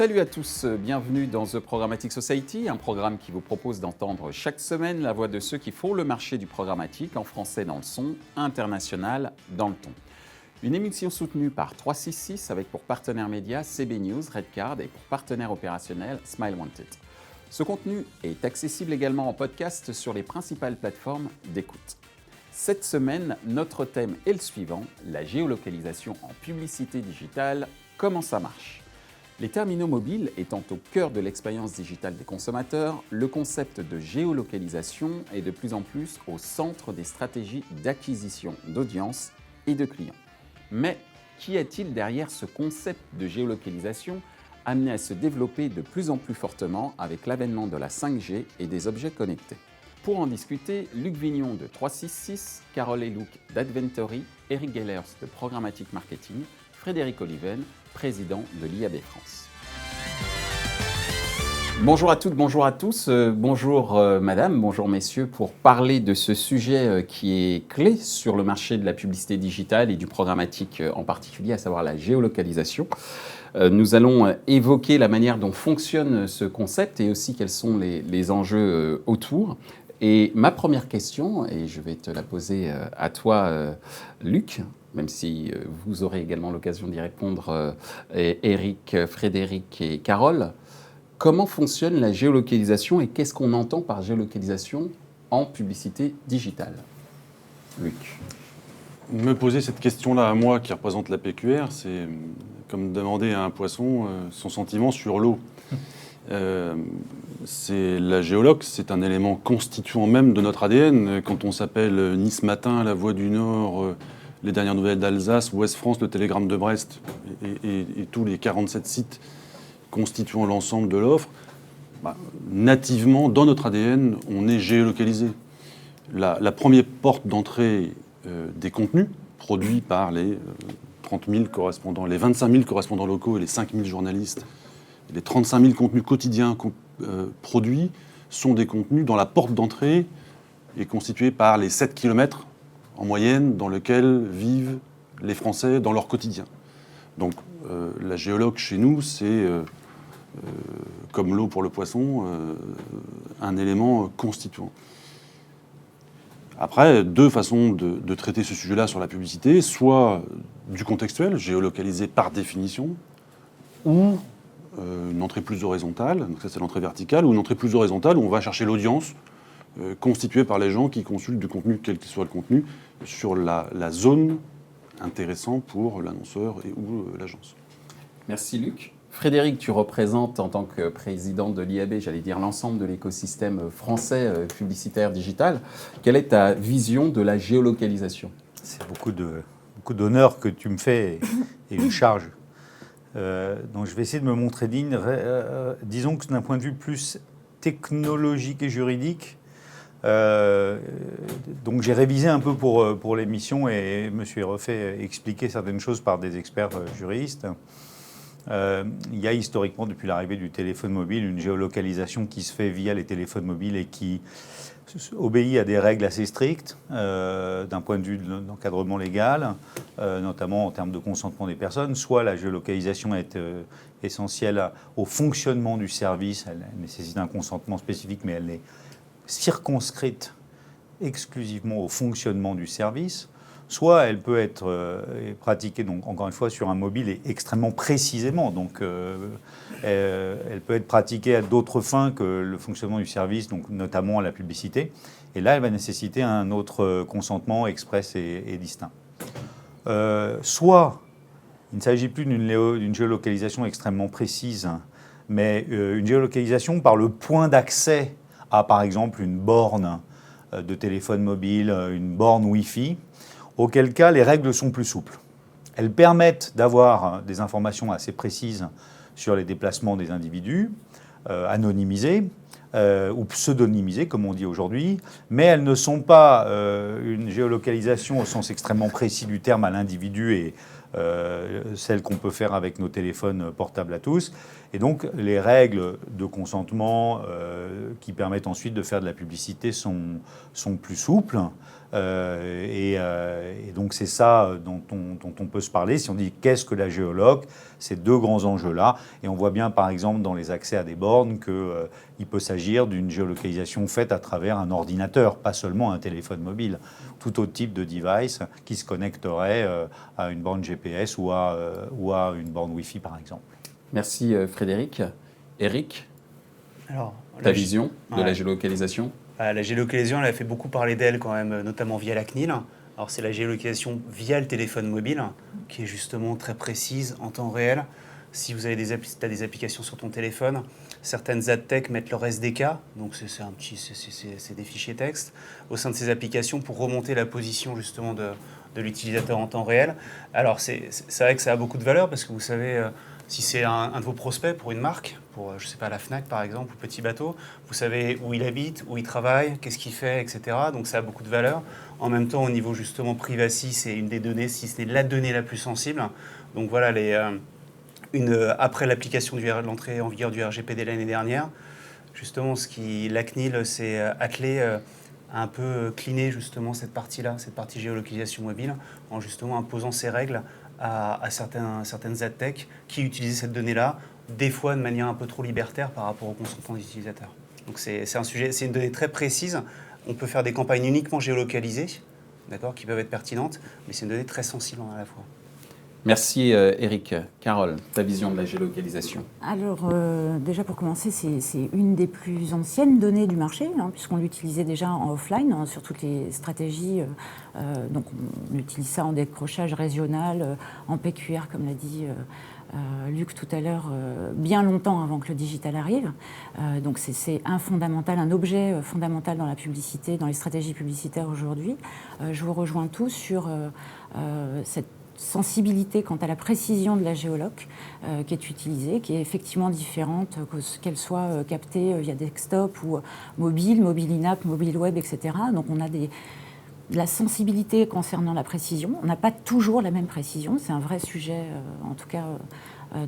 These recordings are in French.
Salut à tous, bienvenue dans The Programmatic Society, un programme qui vous propose d'entendre chaque semaine la voix de ceux qui font le marché du programmatique en français dans le son, international dans le ton. Une émission soutenue par 366 avec pour partenaire média CB News, Redcard et pour partenaire opérationnel Smile Wanted. Ce contenu est accessible également en podcast sur les principales plateformes d'écoute. Cette semaine, notre thème est le suivant, la géolocalisation en publicité digitale, comment ça marche ? Les terminaux mobiles étant au cœur de l'expérience digitale des consommateurs, le concept de géolocalisation est de plus en plus au centre des stratégies d'acquisition d'audience et de clients. Mais qu'y a-t-il derrière ce concept de géolocalisation amené à se développer de plus en plus fortement avec l'avènement de la 5G et des objets connectés ? Pour en discuter, Luc Vignon de 366, Carole Elouk d'Adventory, Eric Gellers de Programmatic Marketing, Frédéric Oliven, président de l'IAB France. Bonjour à toutes, bonjour à tous, bonjour madame, bonjour messieurs, pour parler de ce sujet qui est clé sur le marché de la publicité digitale et du programmatique en particulier, à savoir la géolocalisation. Nous allons évoquer la manière dont fonctionne ce concept et aussi quels sont les enjeux autour. Et ma première question, et je vais te la poser à toi Luc, même si vous aurez également l'occasion d'y répondre, Eric, Frédéric et Carole. Comment fonctionne la géolocalisation et qu'est-ce qu'on entend par géolocalisation en publicité digitale ? Luc. Me poser cette question-là à moi qui représente la PQR, c'est comme demander à un poisson son sentiment sur l'eau. La géoloc, c'est un élément constituant même de notre ADN. Quand on s'appelle Nice Matin, La Voix du Nord, les dernières nouvelles d'Alsace, Ouest France, le Télégramme de Brest et tous les 47 sites constituant l'ensemble de l'offre, nativement, dans notre ADN, on est géolocalisé. La première porte d'entrée des contenus produits par les 30 000 correspondants, les 25 000 correspondants locaux et les 5 000 journalistes, les 35 000 contenus quotidiens produits sont des contenus dont la porte d'entrée est constituée par les 7 km en moyenne dans lesquels vivent les Français dans leur quotidien. Donc la géoloc chez nous, c'est, comme l'eau pour le poisson, un élément constituant. Après, deux façons de traiter ce sujet-là sur la publicité, soit du contextuel, géolocalisé par définition, ou une entrée plus horizontale, donc ça c'est l'entrée verticale, ou une entrée plus horizontale où on va chercher l'audience constituée par les gens qui consultent du contenu, quel qu'il soit le contenu, sur la zone intéressante pour l'annonceur ou l'agence. Merci Luc. Frédéric, tu représentes en tant que président de l'IAB, j'allais dire l'ensemble de l'écosystème français publicitaire digital. Quelle est ta vision de la géolocalisation ? C'est beaucoup d'honneur que tu me fais et une charge. Donc je vais essayer de me montrer digne. Disons que d'un point de vue plus technologique et juridique, donc j'ai révisé un peu pour l'émission et me suis refait expliquer certaines choses par des experts juristes. Il y a historiquement, depuis l'arrivée du téléphone mobile, une géolocalisation qui se fait via les téléphones mobiles et qui obéit à des règles assez strictes d'un point de vue d'encadrement légal, notamment en termes de consentement des personnes. Soit la géolocalisation est essentielle au fonctionnement du service, elle nécessite un consentement spécifique, mais elle est circonscrite exclusivement au fonctionnement du service. Soit elle peut être pratiquée, donc, encore une fois, sur un mobile et extrêmement précisément. Donc, elle peut être pratiquée à d'autres fins que le fonctionnement du service, donc, notamment à la publicité. Et là, elle va nécessiter un autre consentement express et distinct. Soit il ne s'agit plus d'une géolocalisation extrêmement précise, mais une géolocalisation par le point d'accès à, par exemple, une borne de téléphone mobile, une borne Wi-Fi, auquel cas les règles sont plus souples. Elles permettent d'avoir des informations assez précises sur les déplacements des individus, anonymisés ou pseudonymisés, comme on dit aujourd'hui, mais elles ne sont pas une géolocalisation au sens extrêmement précis du terme à l'individu et celles qu'on peut faire avec nos téléphones portables à tous. Et donc, les règles de consentement qui permettent ensuite de faire de la publicité sont plus souples. Et donc, c'est ça dont on peut se parler. Si on dit qu'est-ce que la géoloc, ces deux grands enjeux-là. Et on voit bien, par exemple, dans les accès à des bornes, qu'il peut s'agir d'une géolocalisation faite à travers un ordinateur, pas seulement un téléphone mobile. Tout autre type de device qui se connecterait à une borne GPS ou à une borne Wi-Fi, par exemple. Merci Frédéric. Eric, Alors, ta vision de la ouais. géolocalisation? La géolocalisation, elle a fait beaucoup parler d'elle quand même, notamment via la CNIL. Alors c'est la géolocalisation via le téléphone mobile, qui est justement très précise en temps réel. Si vous avez t'as des applications sur ton téléphone, certaines adtech mettent leur SDK, donc c'est des fichiers texte, au sein de ces applications pour remonter la position justement de l'utilisateur en temps réel. Alors c'est vrai que ça a beaucoup de valeur parce que vous savez, si c'est un de vos prospects pour une marque, pour, je sais pas, la Fnac par exemple, ou Petit Bateau, vous savez où il habite, où il travaille, qu'est-ce qu'il fait, etc. Donc ça a beaucoup de valeur. En même temps, au niveau justement privacy, c'est une des données, si ce n'est la donnée la plus sensible. Donc voilà, après l'application de l'entrée en vigueur du RGPD l'année dernière, justement, la CNIL s'est attelée à un peu cleaner justement cette partie-là, cette partie géolocalisation mobile, en justement imposant ses règles à certaines adtech qui utilisaient cette donnée-là, des fois de manière un peu trop libertaire par rapport au consentement des utilisateurs. Donc c'est un sujet, c'est une donnée très précise. On peut faire des campagnes uniquement géolocalisées, d'accord, qui peuvent être pertinentes, mais c'est une donnée très sensible à la fois. Merci Eric. Carole, ta vision de la géolocalisation? Alors, déjà pour commencer, c'est une des plus anciennes données du marché, puisqu'on l'utilisait déjà en offline, sur toutes les stratégies. Donc, on utilise ça en décrochage régional, en PQR, comme l'a dit Luc tout à l'heure, bien longtemps avant que le digital arrive. Donc, c'est un objet fondamental dans la publicité, dans les stratégies publicitaires aujourd'hui. Je vous rejoins tous sur cette sensibilité quant à la précision de la géoloc qui est utilisée, qui est effectivement différente, qu'elle soit captée via desktop ou mobile in-app, mobile web, etc. Donc on a de la sensibilité concernant la précision. On n'a pas toujours la même précision, c'est un vrai sujet, en tout cas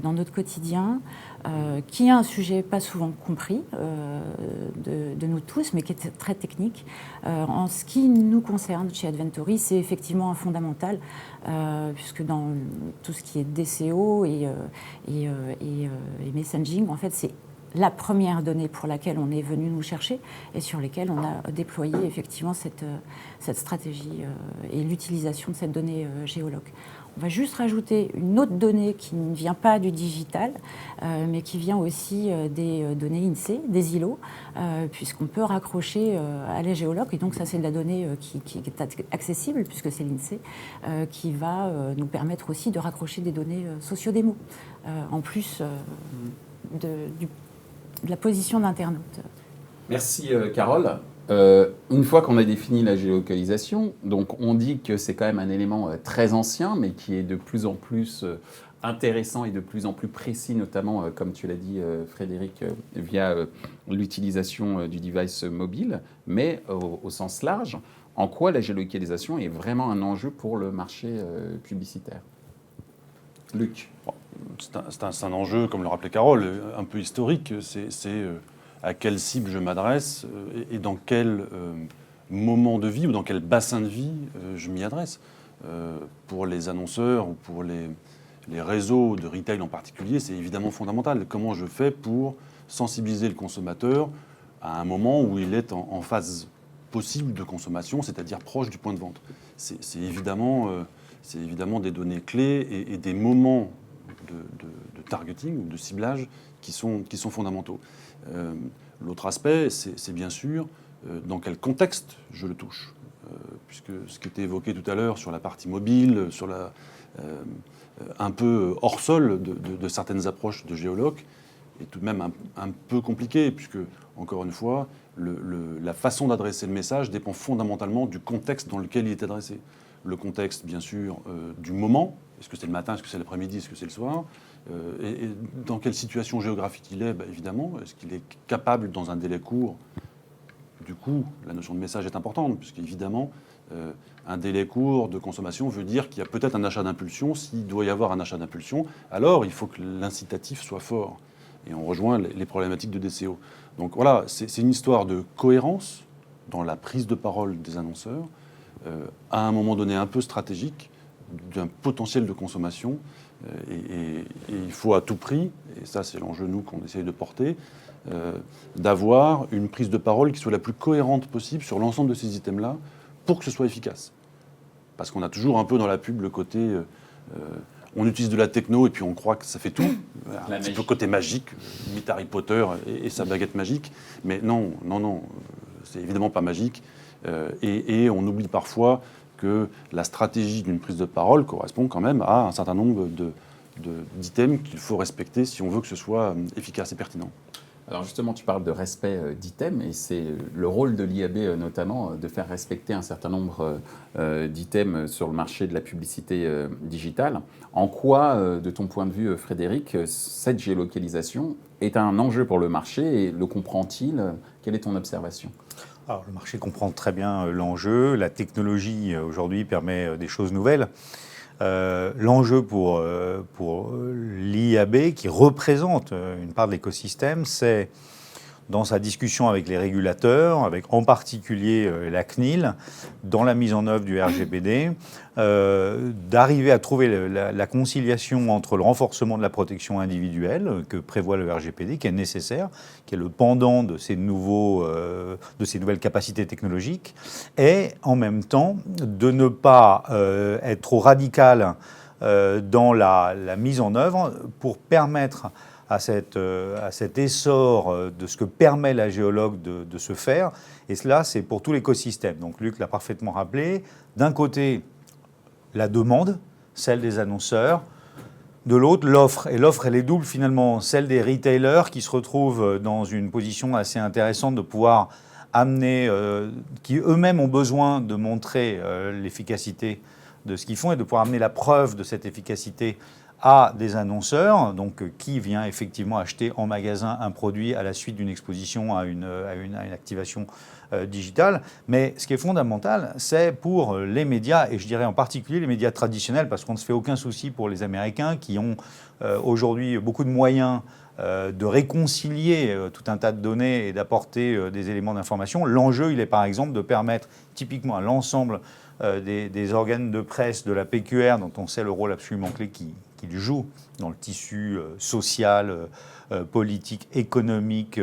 dans notre quotidien, qui est un sujet pas souvent compris de nous tous, mais qui est très technique. En ce qui nous concerne chez Adventory, c'est effectivement un fondamental, puisque dans tout ce qui est DCO et messaging, en fait, c'est la première donnée pour laquelle on est venu nous chercher et sur lesquelles on a déployé effectivement cette stratégie et l'utilisation de cette donnée géoloc. On va juste rajouter une autre donnée qui ne vient pas du digital, mais qui vient aussi des données INSEE, des îlots, puisqu'on peut raccrocher à la géoloc. Et donc ça, c'est de la donnée qui est accessible, puisque c'est l'INSEE, qui va nous permettre aussi de raccrocher des données sociodémo, en plus de la position d'internaute. Merci Carole. Une fois qu'on a défini la géolocalisation, donc on dit que c'est quand même un élément très ancien, mais qui est de plus en plus intéressant et de plus en plus précis, notamment, comme tu l'as dit Frédéric, via l'utilisation du device mobile, mais au sens large, en quoi la géolocalisation est vraiment un enjeu pour le marché publicitaire? Luc. C'est un enjeu, comme le rappelait Carole, un peu historique. C'est à quelle cible je m'adresse et dans quel moment de vie ou dans quel bassin de vie je m'y adresse. Pour les annonceurs ou pour les réseaux de retail en particulier, c'est évidemment fondamental. Comment je fais pour sensibiliser le consommateur à un moment où il est en phase possible de consommation, c'est-à-dire proche du point de vente. C'est évidemment des données clés et des moments de targeting ou de ciblage qui sont fondamentaux. L'autre aspect, c'est bien sûr dans quel contexte je le touche. Puisque ce qui était évoqué tout à l'heure sur la partie mobile, sur un peu hors sol de certaines approches de géoloc, est tout de même un peu compliqué, puisque, encore une fois, la façon d'adresser le message dépend fondamentalement du contexte dans lequel il est adressé. Le contexte, bien sûr, du moment. Est-ce que c'est le matin, est-ce que c'est l'après-midi, est-ce que c'est le soir, et dans quelle situation géographique il est, évidemment. Est-ce qu'il est capable, dans un délai court, Du coup, la notion de message est importante, puisqu'évidemment, un délai court de consommation veut dire qu'il y a peut-être un achat d'impulsion. S'il doit y avoir un achat d'impulsion, alors il faut que l'incitatif soit fort. Et on rejoint les problématiques de DCO. Donc voilà, c'est une histoire de cohérence dans la prise de parole des annonceurs, à un moment donné un peu stratégique, d'un potentiel de consommation. Et il faut à tout prix, et ça c'est l'enjeu nous qu'on essaye de porter, d'avoir une prise de parole qui soit la plus cohérente possible sur l'ensemble de ces items-là pour que ce soit efficace. Parce qu'on a toujours un peu dans la pub le côté on utilise de la techno et puis on croit que ça fait tout, un petit peu côté magique, limite Harry Potter et sa baguette magique, mais non, c'est évidemment pas magique et on oublie parfois que la stratégie d'une prise de parole correspond quand même à un certain nombre d'items qu'il faut respecter si on veut que ce soit efficace et pertinent. Alors justement, tu parles de respect d'items et c'est le rôle de l'IAB notamment de faire respecter un certain nombre d'items sur le marché de la publicité digitale. En quoi, de ton point de vue, Frédéric, cette géolocalisation est un enjeu pour le marché et le comprend-il? Quelle est ton observation? Alors, le marché comprend très bien l'enjeu. La technologie, aujourd'hui, permet des choses nouvelles. L'enjeu pour l'IAB, qui représente une part de l'écosystème, c'est, dans sa discussion avec les régulateurs, avec en particulier la CNIL, dans la mise en œuvre du RGPD, d'arriver à trouver la conciliation entre le renforcement de la protection individuelle que prévoit le RGPD, qui est nécessaire, qui est le pendant de ces nouvelles capacités technologiques, et en même temps de ne pas être trop radical dans la mise en œuvre pour permettre à cet essor de ce que permet la géologue de se faire. Et cela, c'est pour tout l'écosystème. Donc Luc l'a parfaitement rappelé. D'un côté, la demande, celle des annonceurs. De l'autre, l'offre. Et l'offre, elle est double finalement. Celle des retailers qui se retrouvent dans une position assez intéressante de pouvoir amener, qui eux-mêmes ont besoin de montrer l'efficacité de ce qu'ils font et de pouvoir amener la preuve de cette efficacité à des annonceurs, donc qui vient effectivement acheter en magasin un produit à la suite d'une exposition à une activation digitale. Mais ce qui est fondamental, c'est pour les médias, et je dirais en particulier les médias traditionnels, parce qu'on ne se fait aucun souci pour les Américains qui ont aujourd'hui beaucoup de moyens de réconcilier tout un tas de données et d'apporter des éléments d'information. L'enjeu, il est par exemple de permettre typiquement à l'ensemble des organes de presse de la PQR, dont on sait le rôle absolument clé qu'il joue dans le tissu social, politique, économique,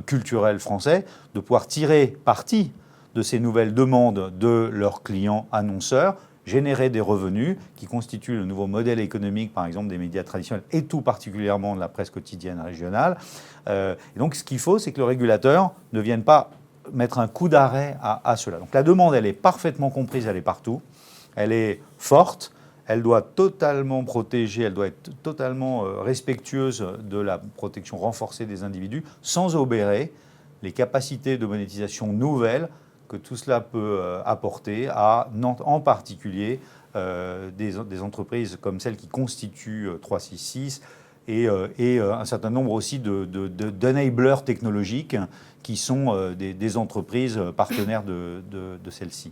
culturel français, de pouvoir tirer parti de ces nouvelles demandes de leurs clients annonceurs, générer des revenus qui constituent le nouveau modèle économique, par exemple, des médias traditionnels et tout particulièrement de la presse quotidienne régionale. Et donc, ce qu'il faut, c'est que le régulateur ne vienne pas mettre un coup d'arrêt à cela. Donc, la demande, elle est parfaitement comprise, elle est partout. Elle est forte, elle doit totalement protéger, elle doit être totalement respectueuse de la protection renforcée des individus, sans obérer les capacités de monétisation nouvelles que tout cela peut apporter à, en particulier, des entreprises comme celles qui constituent 366 et un certain nombre aussi d'enablers technologiques qui sont des entreprises partenaires de celles-ci.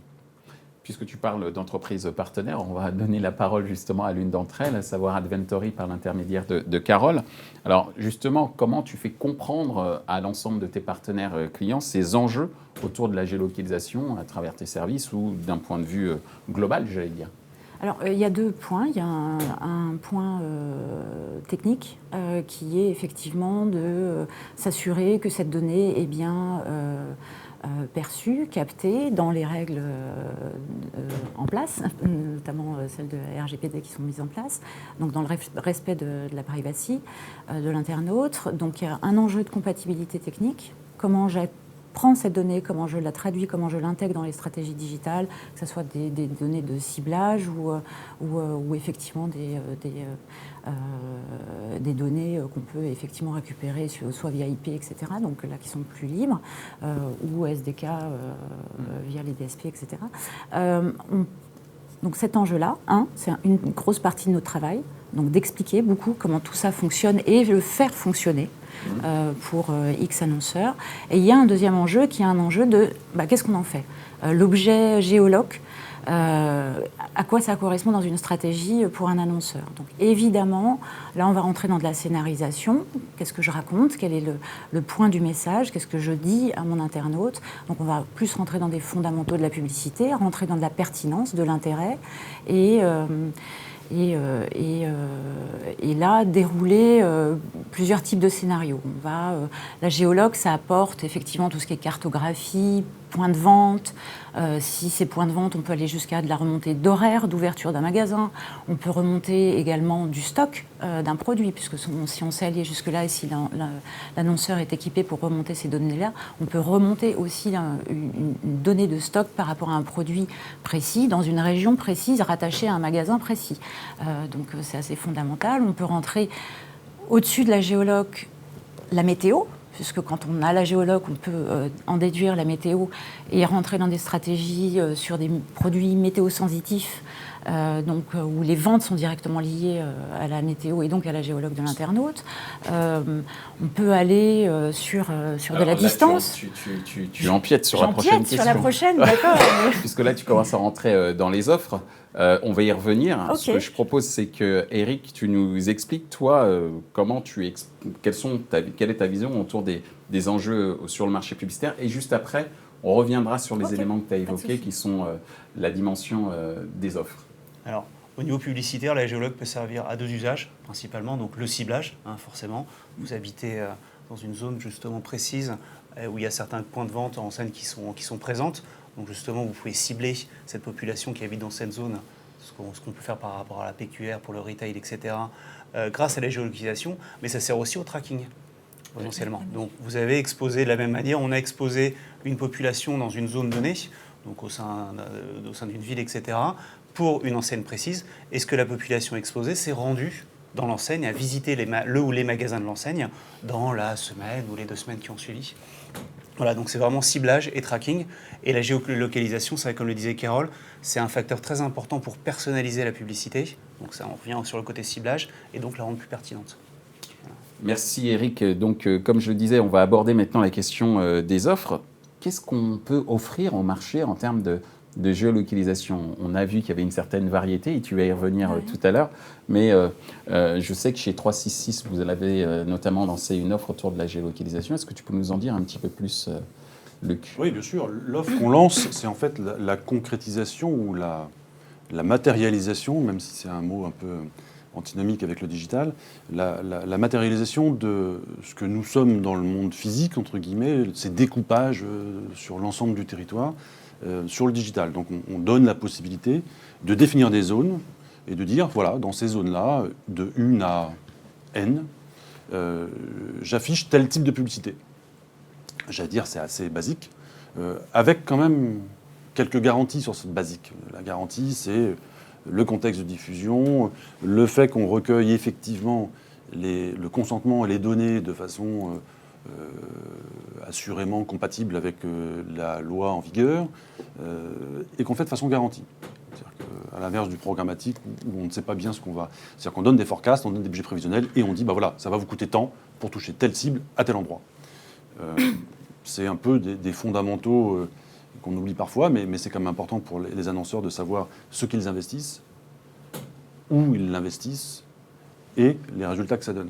Puisque tu parles d'entreprises partenaires, on va donner la parole justement à l'une d'entre elles, à savoir Adventory par l'intermédiaire de Carole. Alors justement, comment tu fais comprendre à l'ensemble de tes partenaires clients ces enjeux autour de la géolocalisation à travers tes services ou d'un point de vue global, j'allais dire? Alors, il y a deux points. Il y a un point technique qui est effectivement de s'assurer que cette donnée est bien perçue, captée dans les règles en place, notamment celles de RGPD qui sont mises en place, donc dans le respect de la privacy de l'internaute. Donc, il y a un enjeu de compatibilité technique. Comment prends cette donnée, comment je la traduis, comment je l'intègre dans les stratégies digitales, que ce soit des données de ciblage ou effectivement des données qu'on peut effectivement récupérer soit via IP, etc., donc là qui sont plus libres, ou SDK via les DSP, etc. Donc cet enjeu-là, c'est une grosse partie de notre travail, donc d'expliquer beaucoup comment tout ça fonctionne et le faire fonctionner pour X annonceurs. Et il y a un deuxième enjeu qui est un enjeu de qu'est-ce qu'on en fait ? L'objet géoloc, à quoi ça correspond dans une stratégie pour un annonceur. Donc évidemment, là on va rentrer dans de la scénarisation. Qu'est-ce que je raconte ? Quel est le point du message ? Qu'est-ce que je dis à mon internaute ? Donc on va plus rentrer dans des fondamentaux de la publicité, rentrer dans de la pertinence, de l'intérêt et là, dérouler plusieurs types de scénarios. La géologue, ça apporte effectivement tout ce qui est cartographie, points de vente. Si ces points de vente, on peut aller jusqu'à de la remontée d'horaire, d'ouverture d'un magasin. On peut remonter également du stock d'un produit, puisque si on s'est allié jusque-là et si l'annonceur est équipé pour remonter ces données-là, on peut remonter aussi une donnée de stock par rapport à un produit précis, dans une région précise, rattachée à un magasin précis. Donc c'est assez fondamental. On peut rentrer au-dessus de la géologue, la météo, puisque quand on a la géologue, on peut en déduire la météo et rentrer dans des stratégies sur des produits météo-sensitifs, où les ventes sont directement liées à la météo et donc à la géologue de l'internaute. On peut aller sur de la distance. Tu empiètes sur la prochaine question. Sur la prochaine, d'accord. Puisque là, tu commences à rentrer dans les offres. On va y revenir. Okay. Ce que je propose, c'est que, Eric, tu nous expliques, toi, quelle est ta vision autour des enjeux sur le marché publicitaire. Et juste après, on reviendra sur les éléments que tu as évoqués, qui sont la dimension des offres. Alors, au niveau publicitaire, la géologue peut servir à deux usages, principalement. Donc, le ciblage, forcément. Vous habitez dans une zone justement précise où il y a certains points de vente, enseignes qui sont présentes. Donc justement, vous pouvez cibler cette population qui habite dans cette zone, ce qu'on peut faire par rapport à la PQR pour le retail, etc., grâce à la géolocalisation, mais ça sert aussi au tracking, potentiellement. Donc vous avez exposé de la même manière, on a exposé une population dans une zone donnée, donc au sein d'une ville, etc., pour une enseigne précise. Est-ce que la population exposée s'est rendue dans l'enseigne, à visiter le ou les magasins de l'enseigne dans la semaine ou les 2 semaines qui ont suivi ? Voilà, donc c'est vraiment ciblage et tracking. Et la géolocalisation, c'est vrai, comme le disait Carole, c'est un facteur très important pour personnaliser la publicité. Donc ça, on revient sur le côté ciblage et donc la rendre plus pertinente. Voilà. Merci Eric. Donc comme je le disais, on va aborder maintenant la question des offres. Qu'est-ce qu'on peut offrir au marché en termes de géolocalisation ? On a vu qu'il y avait une certaine variété et tu vas y revenir tout à l'heure. Mais je sais que chez 366, vous avez notamment lancé une offre autour de la géolocalisation. Est-ce que tu peux nous en dire un petit peu plus, Luc ? Oui, bien sûr. L'offre qu'on lance, c'est en fait la concrétisation ou la matérialisation, même si c'est un mot un peu antinomique avec le digital, la matérialisation de ce que nous sommes dans le monde physique, entre guillemets, ces découpages sur l'ensemble du territoire, sur le digital. Donc on donne la possibilité de définir des zones et de dire, voilà, dans ces zones-là, de 1 à N, j'affiche tel type de publicité. J'allais dire, c'est assez basique, avec quand même quelques garanties sur cette basique. La garantie, c'est le contexte de diffusion, le fait qu'on recueille effectivement le consentement et les données de façon assurément compatible avec la loi en vigueur, et qu'on fait de façon garantie. C'est-à-dire qu'à l'inverse du programmatique, où on ne sait pas bien ce qu'on va... C'est-à-dire qu'on donne des forecasts, on donne des budgets prévisionnels, et on dit, bah voilà, ça va vous coûter tant pour toucher telle cible à tel endroit. C'est un peu des fondamentaux qu'on oublie parfois, mais c'est quand même important pour les annonceurs de savoir ce qu'ils investissent, où ils l'investissent, et les résultats que ça donne.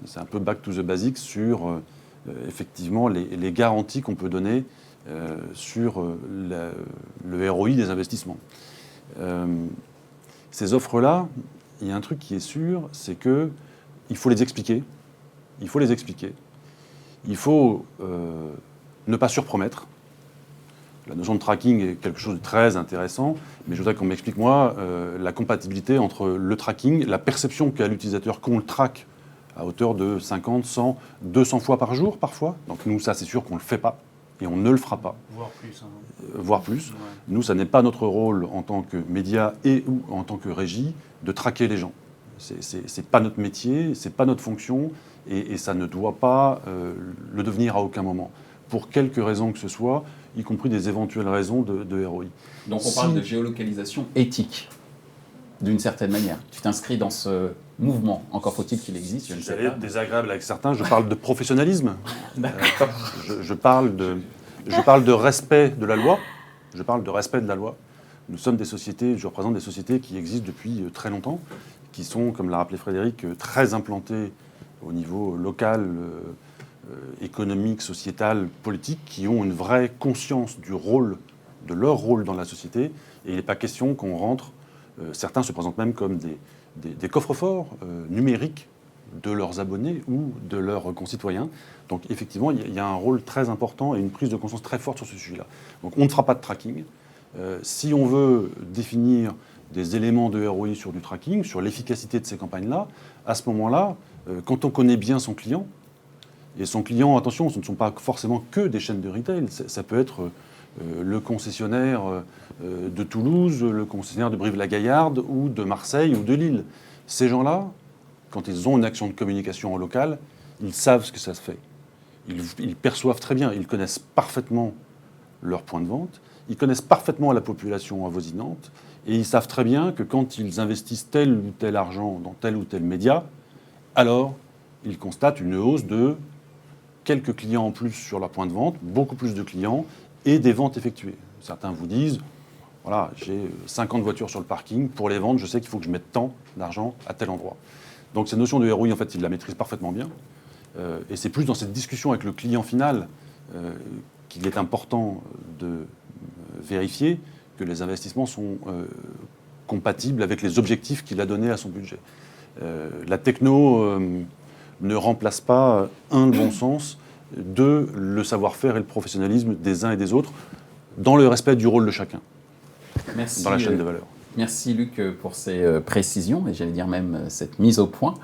C'est un peu back to the basics sur effectivement les garanties qu'on peut donner sur le ROI des investissements. Ces offres-là, il y a un truc qui est sûr, c'est qu'il faut les expliquer. Il faut les expliquer. Il faut ne pas surpromettre. La notion de tracking est quelque chose de très intéressant, mais je voudrais qu'on m'explique, moi, la compatibilité entre le tracking, la perception qu'a l'utilisateur qu'on le traque à hauteur de 50, 100, 200 fois par jour, parfois. Donc nous, ça, c'est sûr qu'on ne le fait pas, et on ne le fera pas. Voire plus. Voire plus. Ouais. Nous, ça n'est pas notre rôle en tant que média et ou en tant que régie de traquer les gens. C'est pas notre métier, c'est pas notre fonction, et ça ne doit pas le devenir à aucun moment. Pour quelque raison que ce soit, y compris des éventuelles raisons de ROI. Donc on parle de géolocalisation éthique. d'une certaine manière. Tu t'inscris dans ce mouvement. Encore faut-il qu'il existe, je ne sais J'allais pas. être désagréable avec certains, je parle de professionnalisme. D'accord. Je parle de respect de la loi. Je parle de respect de la loi. Nous sommes des sociétés, je représente des sociétés qui existent depuis très longtemps, qui sont, comme l'a rappelé Frédéric, très implantées au niveau local, économique, sociétal, politique, qui ont une vraie conscience de leur rôle dans la société. Et il n'est pas question qu'on rentre, certains se présentent même comme des coffres-forts numériques de leurs abonnés ou de leurs concitoyens. Donc effectivement, il y a un rôle très important et une prise de conscience très forte sur ce sujet-là. Donc on ne fera pas de tracking. Si on veut définir des éléments de ROI sur du tracking, sur l'efficacité de ces campagnes-là, à ce moment-là, quand on connaît bien son client, et son client, attention, ce ne sont pas forcément que des chaînes de retail, ça peut être le concessionnaire de Toulouse, le concessionnaire de Brive-la-Gaillarde ou de Marseille ou de Lille. Ces gens-là, quand ils ont une action de communication en local, ils savent ce que ça se fait. Ils perçoivent très bien, ils connaissent parfaitement leur point de vente, ils connaissent parfaitement la population avoisinante et ils savent très bien que quand ils investissent tel ou tel argent dans tel ou tel média, alors ils constatent une hausse de quelques clients en plus sur leur point de vente, beaucoup plus de clients et des ventes effectuées. Certains vous disent, voilà, j'ai 50 voitures sur le parking, pour les vendre, je sais qu'il faut que je mette tant d'argent à tel endroit. Donc cette notion de ROI, en fait, ils la maîtrisent parfaitement bien. Et c'est plus dans cette discussion avec le client final qu'il est important de vérifier que les investissements sont compatibles avec les objectifs qu'il a donnés à son budget. La techno ne remplace pas, le bon sens, le savoir-faire et le professionnalisme des uns et des autres, dans le respect du rôle de chacun, Merci, dans la chaîne de valeur. Merci Luc pour ces précisions, et j'allais dire même cette mise au point.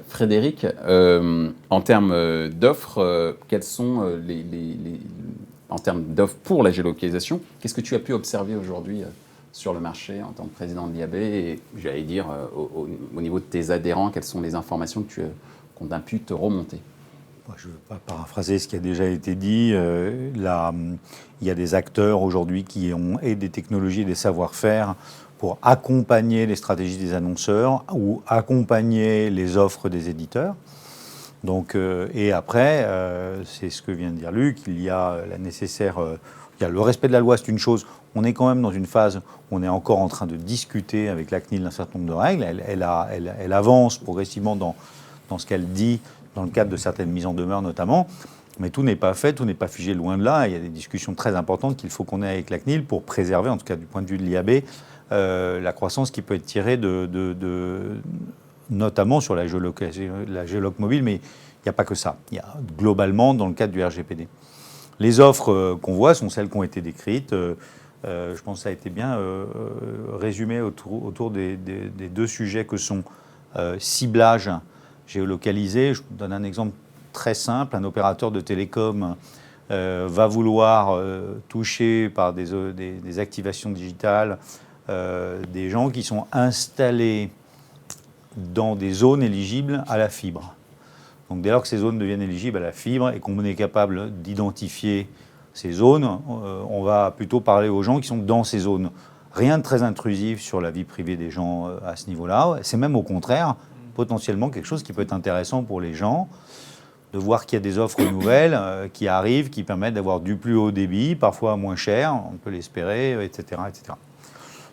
Frédéric, en termes d'offres, quels sont en termes d'offres pour la géolocalisation, qu'est-ce que tu as pu observer aujourd'hui sur le marché en tant que président de l'IAB et j'allais dire au niveau de tes adhérents, quelles sont les informations qu'on a pu te remonter? Je ne veux pas paraphraser ce qui a déjà été dit. Il y a des acteurs aujourd'hui qui ont et des technologies et des savoir-faire pour accompagner les stratégies des annonceurs ou accompagner les offres des éditeurs. Donc, et après, c'est ce que vient de dire Luc, il y a il y a le respect de la loi, c'est une chose. On est quand même dans une phase où on est encore en train de discuter avec la CNIL d'un certain nombre de règles. Elle avance progressivement dans ce qu'elle dit, dans le cadre de certaines mises en demeure notamment. Mais tout n'est pas fait, tout n'est pas figé, loin de là. Il y a des discussions très importantes qu'il faut qu'on ait avec la CNIL pour préserver, en tout cas du point de vue de l'IAB, la croissance qui peut être tirée notamment sur la géoloc mobile, mais il n'y a pas que ça. Il y a globalement dans le cadre du RGPD. Les offres qu'on voit sont celles qui ont été décrites. Je pense que ça a été bien résumé autour des deux sujets que sont ciblage géolocalisé. Je vous donne un exemple très simple. Un opérateur de télécom va vouloir toucher par des activations digitales des gens qui sont installés dans des zones éligibles à la fibre. Donc dès lors que ces zones deviennent éligibles à la fibre et qu'on est capable d'identifier ces zones, on va plutôt parler aux gens qui sont dans ces zones. Rien de très intrusif sur la vie privée des gens à ce niveau-là. C'est même au contraire potentiellement quelque chose qui peut être intéressant pour les gens, de voir qu'il y a des offres nouvelles qui arrivent, qui permettent d'avoir du plus haut débit, parfois moins cher, on peut l'espérer, etc., etc.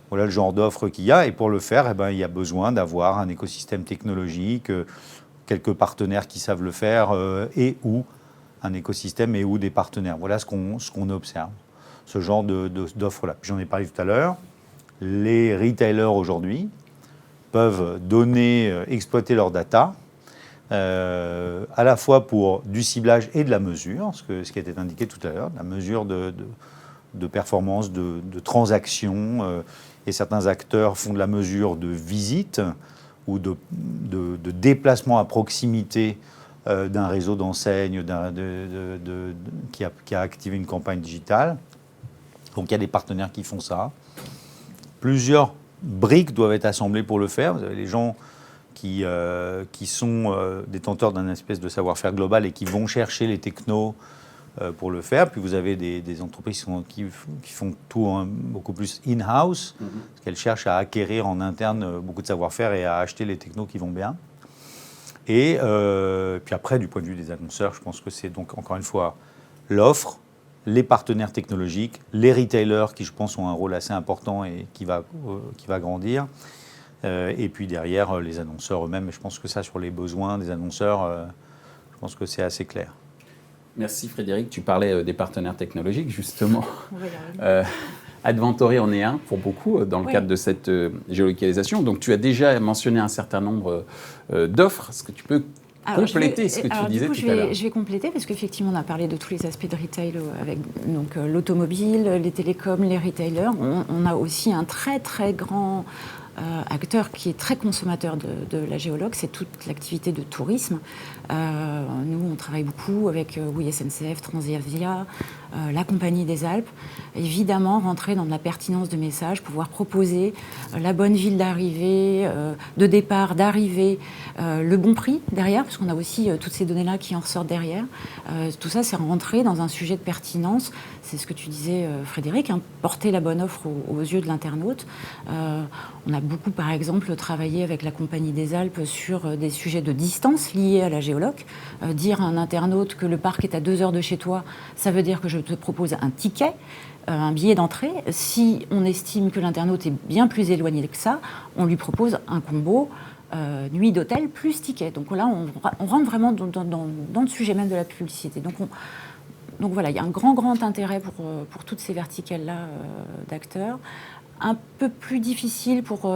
Voilà le genre d'offres qu'il y a. Et pour le faire, il y a besoin d'avoir un écosystème technologique, quelques partenaires qui savent le faire, et ou un écosystème et ou des partenaires. Voilà ce qu'on observe, ce genre d'offres-là. J'en ai parlé tout à l'heure. Les retailers aujourd'hui peuvent exploiter leurs data, à la fois pour du ciblage et de la mesure, ce qui a été indiqué tout à l'heure, la mesure de performance, de transactions, et certains acteurs font de la mesure de visite ou de déplacement à proximité d'un réseau d'enseignes qui a activé une campagne digitale. Donc il y a des partenaires qui font ça. Plusieurs briques doivent être assemblées pour le faire. Vous avez les gens qui sont détenteurs d'un espèce de savoir-faire global et qui vont chercher les technos pour le faire. Puis vous avez des entreprises qui font tout beaucoup plus in-house, parce qu'elles cherchent à acquérir en interne beaucoup de savoir-faire et à acheter les technos qui vont bien. Et puis après, du point de vue des annonceurs, je pense que c'est donc encore une fois l'offre, les partenaires technologiques, les retailers qui, je pense, ont un rôle assez important et qui va grandir. Et puis derrière, les annonceurs eux-mêmes. Et je pense que ça, sur les besoins des annonceurs, je pense que c'est assez clair. Merci Frédéric. Tu parlais des partenaires technologiques, justement. Adventory en est un pour beaucoup dans le cadre de cette géolocalisation. Donc tu as déjà mentionné un certain nombre d'offres. Est-ce que tu peux compléter ce que tu disais tout à l'heure? Je vais compléter parce qu'effectivement, on a parlé de tous les aspects de retail avec donc, l'automobile, les télécoms, les retailers. On a aussi un très très grand acteur qui est très consommateur de la géologue, c'est toute l'activité de tourisme. Nous, on travaille beaucoup avec SNCF, Transavia, la Compagnie des Alpes. Évidemment, rentrer dans de la pertinence de message, pouvoir proposer la bonne ville d'arrivée, de départ, d'arrivée, le bon prix derrière, parce qu'on a aussi toutes ces données-là qui en ressortent derrière. Tout ça, c'est rentrer dans un sujet de pertinence. C'est ce que tu disais, Frédéric, porter la bonne offre aux yeux de l'internaute. On a beaucoup, par exemple, travaillé avec la Compagnie des Alpes sur des sujets de distance liés à la géologue. Dire à un internaute que le parc est à 2 heures de chez toi, ça veut dire que je te propose un ticket, un billet d'entrée. Si on estime que l'internaute est bien plus éloigné que ça, on lui propose un combo nuit d'hôtel plus ticket. Donc là, on rentre vraiment dans le sujet même de la publicité. Donc voilà, il y a un grand intérêt pour toutes ces verticales-là d'acteurs. Un peu plus difficile pour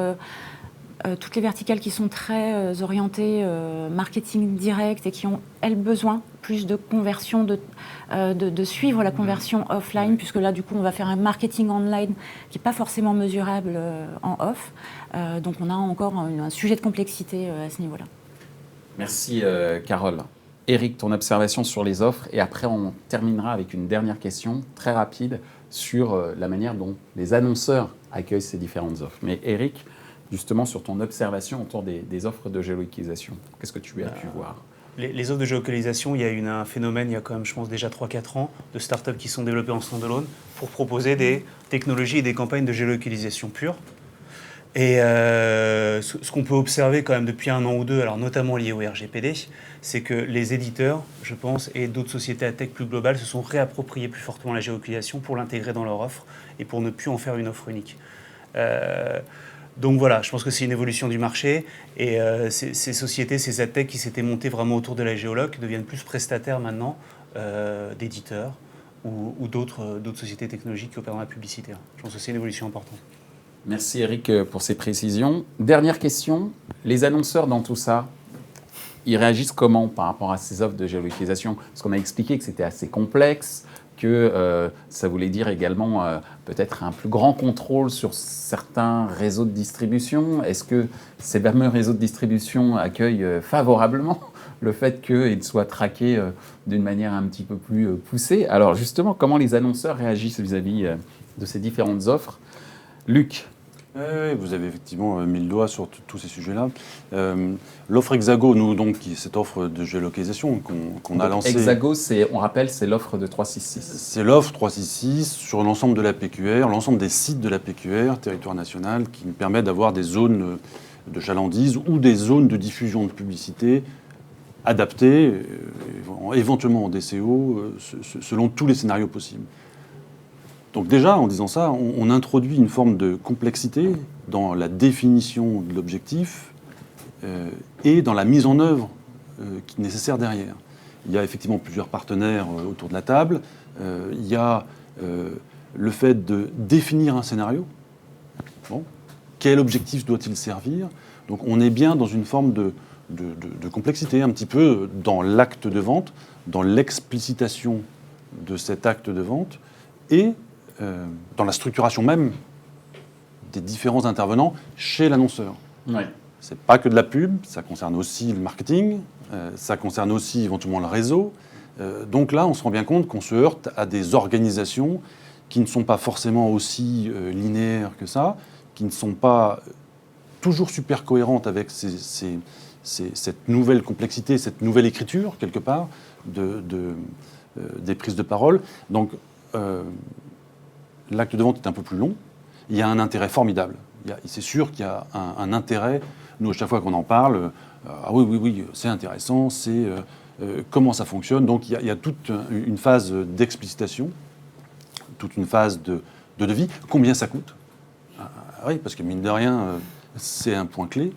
toutes les verticales qui sont très orientées marketing direct et qui ont, elles, besoin plus de conversion, de suivre la conversion offline, puisque là, du coup, on va faire un marketing online qui n'est pas forcément mesurable en off. Donc on a encore un sujet de complexité à ce niveau-là. Merci Carole. Eric, ton observation sur les offres, et après on terminera avec une dernière question très rapide sur la manière dont les annonceurs accueillent ces différentes offres. Mais Eric, justement sur ton observation autour des offres de géolocalisation, qu'est-ce que tu as pu voir? Les offres de géolocalisation, il y a eu un phénomène, il y a quand même, je pense, déjà 3-4 ans, de startups qui sont développées en standalone pour proposer des technologies et des campagnes de géolocalisation pure. Et ce qu'on peut observer quand même depuis 1 an ou 2, alors notamment lié au RGPD, c'est que les éditeurs, je pense, et d'autres sociétés à tech plus globales se sont réappropriés plus fortement la géolocalisation pour l'intégrer dans leur offre et pour ne plus en faire une offre unique. Donc voilà, je pense que c'est une évolution du marché et ces sociétés, ces adtech qui s'étaient montées vraiment autour de la géologue deviennent plus prestataires maintenant d'éditeurs ou d'autres sociétés technologiques qui opèrent dans la publicité. Je pense que c'est une évolution importante. Merci Eric pour ces précisions. Dernière question, les annonceurs dans tout ça, ils réagissent comment par rapport à ces offres de géolocalisation? Parce qu'on a expliqué que c'était assez complexe, que ça voulait dire également peut-être un plus grand contrôle sur certains réseaux de distribution. Est-ce que ces fameux réseaux de distribution accueillent favorablement le fait qu'ils soient traqués d'une manière un petit peu plus poussée? Alors justement, comment les annonceurs réagissent vis-à-vis de ces différentes offres? Luc? Vous avez effectivement mis le doigt sur tous ces sujets-là. L'offre Hexago, nous, donc, cette offre de géolocalisation qu'on a lancée. Hexago, on rappelle, c'est l'offre de 366. C'est l'offre 366 sur l'ensemble de la PQR, l'ensemble des sites de la PQR, territoire national, qui nous permet d'avoir des zones de chalandise ou des zones de diffusion de publicité adaptées, éventuellement en DCO, selon tous les scénarios possibles. Donc déjà, en disant ça, on introduit une forme de complexité dans la définition de l'objectif et dans la mise en œuvre qui est nécessaire derrière. Il y a effectivement plusieurs partenaires autour de la table. Il y a le fait de définir un scénario. Bon. Quel objectif doit-il servir? Donc on est bien dans une forme de complexité, un petit peu dans l'acte de vente, dans l'explicitation de cet acte de vente et dans la structuration même des différents intervenants chez l'annonceur. Ouais. C'est pas que de la pub, ça concerne aussi le marketing, ça concerne aussi éventuellement le réseau. Donc là, on se rend bien compte qu'on se heurte à des organisations qui ne sont pas forcément aussi linéaires que ça, qui ne sont pas toujours super cohérentes avec cette nouvelle complexité, cette nouvelle écriture, quelque part, des prises de parole. Donc, l'acte de vente est un peu plus long. Il y a un intérêt formidable. C'est sûr qu'il y a un intérêt. Nous, à chaque fois qu'on en parle, ah oui, c'est intéressant, c'est comment ça fonctionne. Donc, il y a toute une phase d'explicitation, toute une phase de devis. Combien ça coûte ? Oui, parce que mine de rien, c'est un point clé.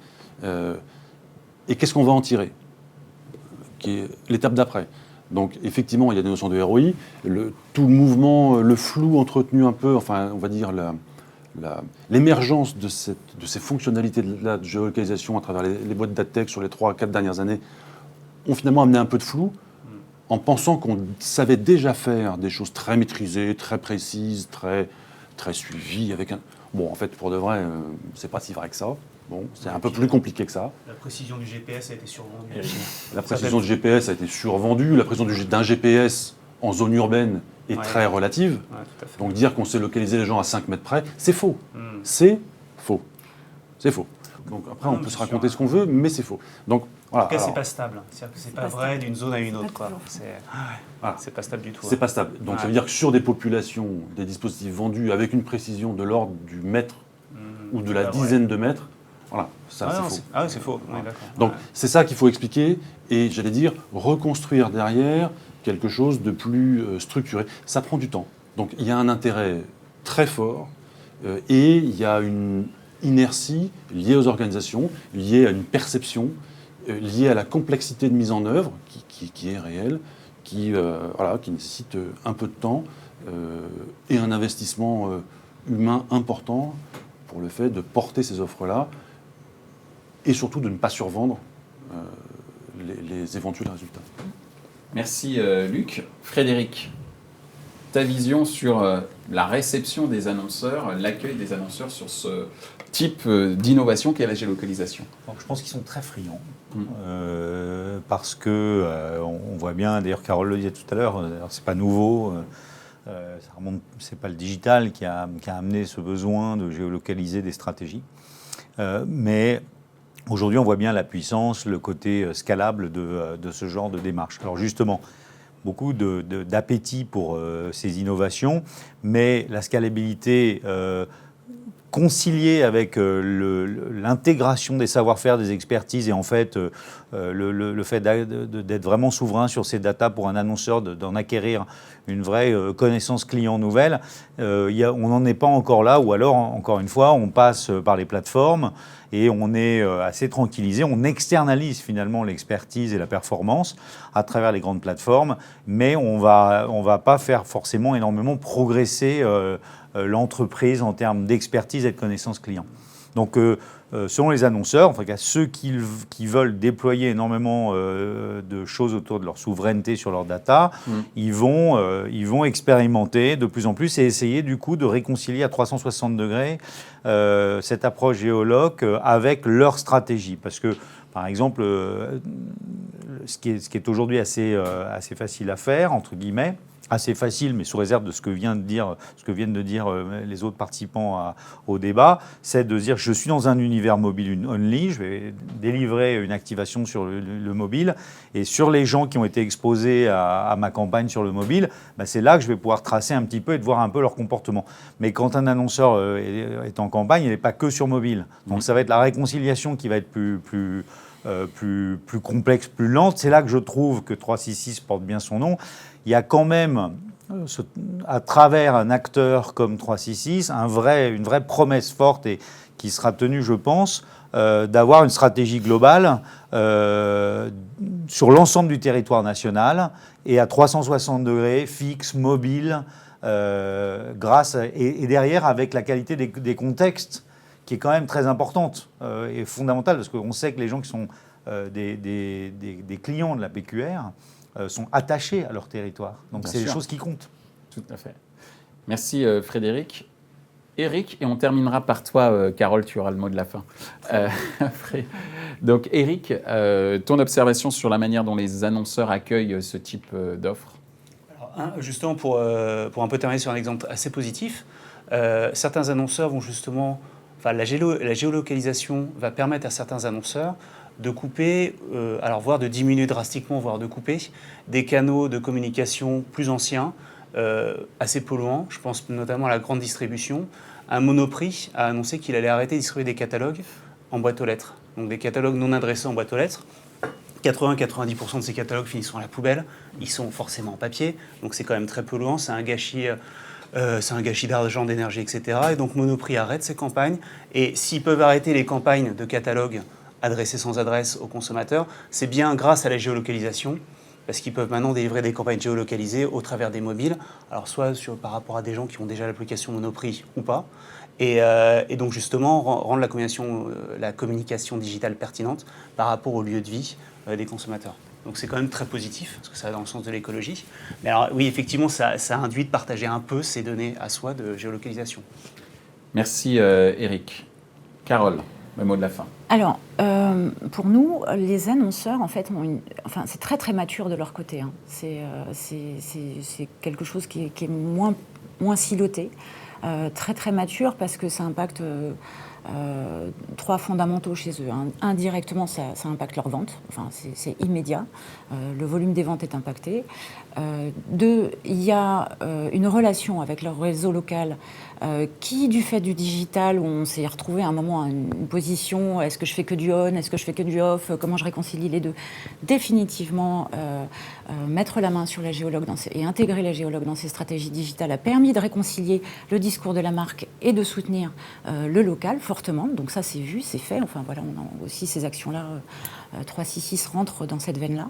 Et qu'est-ce qu'on va en tirer ? Qui est l'étape d'après. Donc, effectivement, il y a des notions de ROI. Tout le mouvement, le flou entretenu un peu, enfin, on va dire l'émergence de ces fonctionnalités de géolocalisation à travers les boîtes d'AdTech sur les 3-4 dernières années ont finalement amené un peu de flou en pensant qu'on savait déjà faire des choses très maîtrisées, très précises, très suivies. Bon, en fait, pour de vrai, c'est pas si vrai que ça. Bon, c'est un peu plus compliqué que ça. La précision du GPS a été survendue. La précision du GPS a été survendue. La précision d'un GPS en zone urbaine est très relative. Ouais, tout à fait. Donc dire qu'on sait localiser les gens à 5 mètres près, c'est faux. C'est faux. C'est faux. Donc après, on peut se raconter ce qu'on veut, mais c'est faux. Donc, voilà. En tout cas, c'est pas stable. C'est-à-dire que c'est pas vrai d'une zone à une autre. Quoi. C'est pas stable du tout. C'est pas stable. Donc ça veut dire que sur des populations, des dispositifs vendus avec une précision de l'ordre du mètre ou de la dizaine de mètres, voilà, ça c'est faux. Ah oui, c'est faux. Voilà. Ouais, d'accord. Donc c'est ça qu'il faut expliquer et j'allais dire reconstruire derrière quelque chose de plus structuré. Ça prend du temps. Donc il y a un intérêt très fort et il y a une inertie liée aux organisations, liée à une perception, liée à la complexité de mise en œuvre qui est réelle, qui nécessite un peu de temps et un investissement humain important pour le fait de porter ces offres-là et surtout de ne pas survendre les éventuels résultats. Merci Luc. Frédéric, ta vision sur la réception des annonceurs, l'accueil des annonceurs sur ce type d'innovation qu'est la géolocalisation. Donc, je pense qu'ils sont très friands. Parce que on voit bien, d'ailleurs Carole le disait tout à l'heure, c'est pas nouveau, ça remonte, c'est pas le digital qui a amené ce besoin de géolocaliser des stratégies, mais aujourd'hui on voit bien la puissance, le côté scalable de ce genre de démarche. Alors justement, beaucoup d'appétit pour ces innovations, mais la scalabilité concilier avec l'intégration des savoir-faire, des expertises et en fait le fait d'être vraiment souverain sur ces datas pour un annonceur, d'en acquérir une vraie connaissance client nouvelle, on n'en est pas encore là, ou alors encore une fois on passe par les plateformes et on est assez tranquillisé, on externalise finalement l'expertise et la performance à travers les grandes plateformes, mais on va pas faire forcément énormément progresser l'entreprise en termes d'expertise et de connaissance client. Donc, selon les annonceurs, en tout cas ceux qui veulent déployer énormément de choses autour de leur souveraineté sur leur data, ils vont expérimenter de plus en plus et essayer du coup de réconcilier à 360 degrés cette approche géoloc avec leur stratégie. Parce que, par exemple, ce qui est aujourd'hui assez facile à faire, entre guillemets, assez facile, mais sous réserve de ce que viennent de dire les autres participants au débat, c'est de dire je suis dans un univers mobile only, je vais délivrer une activation sur le mobile, et sur les gens qui ont été exposés à ma campagne sur le mobile, c'est là que je vais pouvoir tracer un petit peu et de voir un peu leur comportement. Mais quand un annonceur est en campagne, il n'est pas que sur mobile. Donc ça va être la réconciliation qui va être plus complexe, plus lente. C'est là que je trouve que 366 porte bien son nom. Il y a quand même, à travers un acteur comme 366, une vraie promesse forte et qui sera tenue, je pense, d'avoir une stratégie globale sur l'ensemble du territoire national et à 360 degrés, fixe, mobile, et derrière avec la qualité des contextes qui est quand même très importante et fondamentale, parce qu'on sait que les gens qui sont des clients de la PQR sont attachés à leur territoire. Donc c'est des choses qui comptent. Tout à fait. Merci Frédéric. Eric, et on terminera par toi, Carole, tu auras le mot de la fin. Donc Eric, ton observation sur la manière dont les annonceurs accueillent ce type d'offres ? Justement, pour un peu terminer sur un exemple assez positif, certains annonceurs vont justement... la géolocalisation va permettre à certains annonceurs de couper, voire de diminuer drastiquement, voire de couper, des canaux de communication plus anciens, assez polluants. Je pense notamment à la grande distribution. Un Monoprix a annoncé qu'il allait arrêter de distribuer des catalogues en boîte aux lettres. Donc des catalogues non adressés en boîte aux lettres. 80-90% de ces catalogues finissent à la poubelle. Ils sont forcément en papier, donc c'est quand même très polluant. C'est un gâchis d'argent, d'énergie, etc. Et donc Monoprix arrête ses campagnes. Et s'ils peuvent arrêter les campagnes de catalogues adressés sans adresse aux consommateurs, c'est bien grâce à la géolocalisation, parce qu'ils peuvent maintenant délivrer des campagnes géolocalisées au travers des mobiles, alors soit par rapport à des gens qui ont déjà l'application Monoprix ou pas, et donc justement rendre la communication digitale pertinente par rapport au lieu de vie des consommateurs. Donc c'est quand même très positif, parce que ça va dans le sens de l'écologie. Mais alors oui, effectivement, ça induit de partager un peu ces données à soi de géolocalisation. Merci Eric. Carole, le mot de la fin. Alors, pour nous, les annonceurs, en fait, c'est très très mature de leur côté. Hein. C'est quelque chose qui est moins siloté, très très mature, parce que ça impacte trois fondamentaux chez eux. Indirectement, ça impacte leurs ventes, enfin, c'est immédiat. Le volume des ventes est impacté. Deux, il y a une relation avec leur réseau local qui, du fait du digital, où on s'est retrouvé à un moment à une position, est-ce que je fais que du on, est-ce que je fais que du off, comment je réconcilie les deux, définitivement mettre la main sur la géologue et intégrer la géologue dans ces stratégies digitales a permis de réconcilier le discours de la marque et de soutenir le local fortement. Donc ça, c'est vu, c'est fait. Enfin voilà, on a aussi ces actions-là. 366 rentre dans cette veine-là.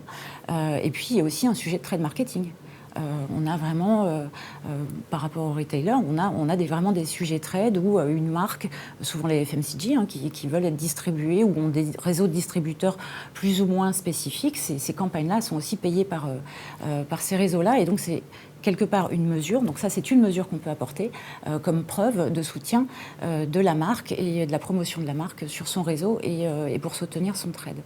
Et puis, il y a aussi un sujet de trade marketing. On a vraiment, par rapport aux retailers, on a vraiment des sujets trade où une marque, souvent les FMCG, qui veulent être distribués, ou ont des réseaux de distributeurs plus ou moins spécifiques, ces campagnes-là sont aussi payées par ces réseaux-là. Et donc, c'est quelque part une mesure, donc ça c'est une mesure qu'on peut apporter comme preuve de soutien de la marque et de la promotion de la marque sur son réseau et pour soutenir son trade.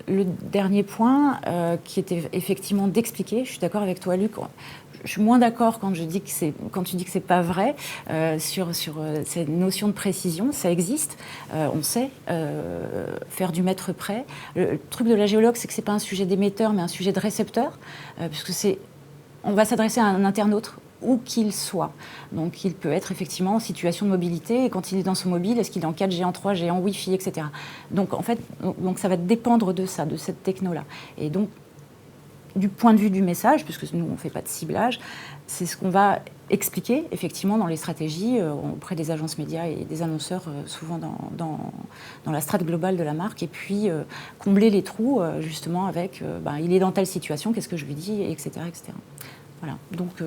Le dernier point qui était effectivement d'expliquer, je suis d'accord avec toi Luc, je suis moins d'accord quand tu dis que c'est pas vrai sur cette notion de précision, ça existe, on sait faire du mètre près. Le truc de la géologue, c'est que c'est pas un sujet d'émetteur mais un sujet de récepteur, puisque on va s'adresser à un internaute où qu'il soit. Donc il peut être effectivement en situation de mobilité, et quand il est dans son mobile, est-ce qu'il est en 4G, en 3G, en Wi-Fi, etc. Donc en fait, ça va dépendre de ça, de cette techno-là. Et donc, du point de vue du message, puisque nous on ne fait pas de ciblage, c'est ce qu'on va expliquer effectivement dans les stratégies auprès des agences médias et des annonceurs, souvent dans la strate globale de la marque, et puis combler les trous justement avec il est dans telle situation, qu'est-ce que je lui dis, etc. Voilà, donc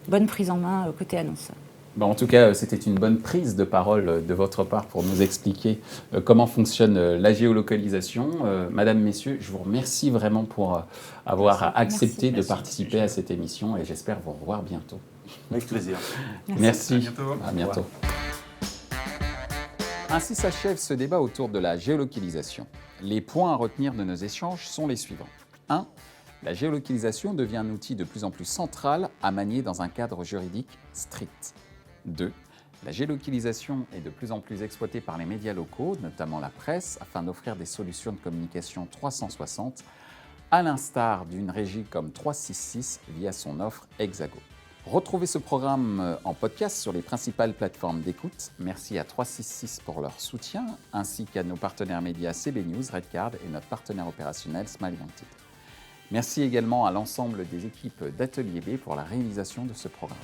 bonne prise en main côté annonceur. En tout cas, c'était une bonne prise de parole de votre part pour nous expliquer comment fonctionne la géolocalisation. Madame, messieurs, je vous remercie vraiment pour avoir accepté de participer à cette émission, et j'espère vous revoir bientôt. Avec plaisir. Merci. À bientôt. À bientôt. Ainsi s'achève ce débat autour de la géolocalisation. Les points à retenir de nos échanges sont les suivants. 1. La géolocalisation devient un outil de plus en plus central à manier dans un cadre juridique strict. 2. La géolocalisation est de plus en plus exploitée par les médias locaux, notamment la presse, afin d'offrir des solutions de communication 360, à l'instar d'une régie comme 366 via son offre Hexago. Retrouvez ce programme en podcast sur les principales plateformes d'écoute. Merci à 366 pour leur soutien, ainsi qu'à nos partenaires médias CB News, Redcard et notre partenaire opérationnel Smile Wanted. Merci également à l'ensemble des équipes d'Atelier B pour la réalisation de ce programme.